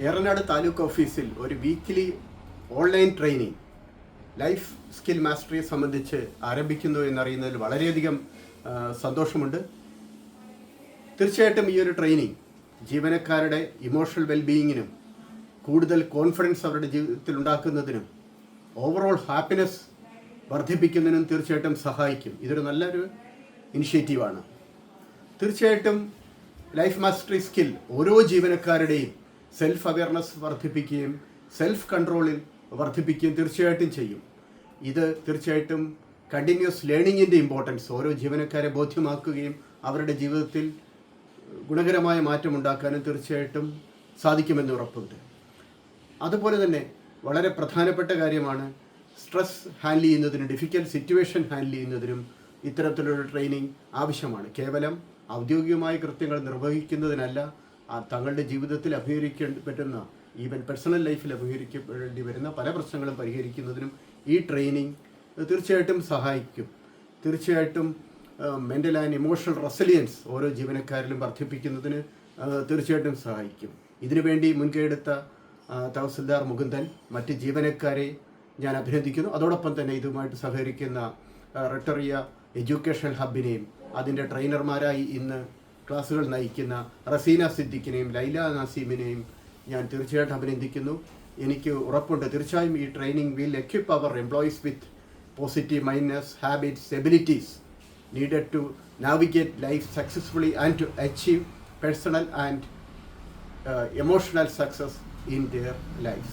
ഏറനാട് താലൂക്ക് ഓഫീസിൽ ഒരു weekly online training life skill മാസ്റ്ററിയെ സംബന്ധിച്ച് ആരംഭിക്കുന്നു എന്നറിയുന്നതിൽ വളരെയധികം സന്തോഷമുണ്ട്. തീർച്ചയായിട്ടും ഈ ഒരു ട്രെയിനിങ് ജീവനക്കാരുടെ ഇമോഷണൽ വെൽബീയിങ്ങിനും കൂടുതൽ കോൺഫിഡൻസ് അവരുടെ ജീവിതത്തിൽ ഉണ്ടാക്കുന്നതിനും ഓവറോൾ ഹാപ്പിനെസ് വർദ്ധിപ്പിക്കുന്നതിനും തീർച്ചയായിട്ടും സഹായിക്കും. ഇതൊരു നല്ലൊരു ഇനിഷ്യേറ്റീവാണ്. തീർച്ചയായിട്ടും ലൈഫ് മാസ്റ്ററി സ്കിൽ ഓരോ ജീവനക്കാരുടെയും സെൽഫ് അവെയർനെസ് വർദ്ധിപ്പിക്കുകയും സെൽഫ് കൺട്രോളിൽ വർദ്ധിപ്പിക്കുകയും തീർച്ചയായിട്ടും ചെയ്യും. ഇത് തീർച്ചയായിട്ടും കണ്ടിന്യൂസ് ലേണിങ്ങിൻ്റെ ഇമ്പോർട്ടൻസ് ഓരോ ജീവനക്കാരെ ബോധ്യമാക്കുകയും അവരുടെ ജീവിതത്തിൽ ഗുണകരമായ മാറ്റമുണ്ടാക്കാനും തീർച്ചയായിട്ടും സാധിക്കുമെന്ന് ഉറപ്പുണ്ട്. അതുപോലെ തന്നെ വളരെ പ്രധാനപ്പെട്ട കാര്യമാണ് സ്ട്രെസ് ഹാൻഡിൽ ചെയ്യുന്നതിനും ഡിഫിക്കൽട്ട് സിറ്റുവേഷൻ ഹാൻഡിൽ ചെയ്യുന്നതിനും ഇത്തരത്തിലൊരു ട്രെയിനിങ് ആവശ്യമാണ്. കേവലം ഔദ്യോഗികമായ കൃത്യങ്ങൾ നിർവഹിക്കുന്നതിനല്ല, തങ്ങളുടെ ജീവിതത്തിൽ അഭിമുഖീകരിക്കേണ്ടി പറ്റുന്ന ഈവൻ പേഴ്സണൽ ലൈഫിൽ അഭിമുഖീകരിക്കേണ്ടി വരുന്ന പല പ്രശ്നങ്ങളും പരിഹരിക്കുന്നതിനും ഈ ട്രെയിനിങ് തീർച്ചയായിട്ടും സഹായിക്കും. തീർച്ചയായിട്ടും മെൻ്റൽ ആൻഡ് ഇമോഷണൽ റെസിലിയൻസ് ഓരോ ജീവനക്കാരിലും വർദ്ധിപ്പിക്കുന്നതിന് തീർച്ചയായിട്ടും സഹായിക്കും. ഇതിനുവേണ്ടി മുൻകൈയെടുത്ത തഹസിൽദാർ മുകുന്ദൻ, മറ്റ് ജീവനക്കാരെ ഞാൻ അഭിനന്ദിക്കുന്നു. അതോടൊപ്പം തന്നെ ഇതുമായിട്ട് സഹകരിക്കുന്ന റട്ടറിയ എഡ്യൂക്കേഷൻ ഹബിനെയും അതിൻ്റെ ട്രെയിനർമാരായി ഇന്ന് ക്ലാസ്സുകൾ നയിക്കുന്ന റസീന സിദ്ദിഖിനെയും ലൈല നാസീമിനെയും ഞാൻ തീർച്ചയായിട്ടും അഭിനന്ദിക്കുന്നു. എനിക്ക് ഉറപ്പുണ്ട് തീർച്ചയായും ഈ training will equip our employees with positive mindness, habits, abilities needed to navigate life successfully and to achieve personal and emotional success in their lives.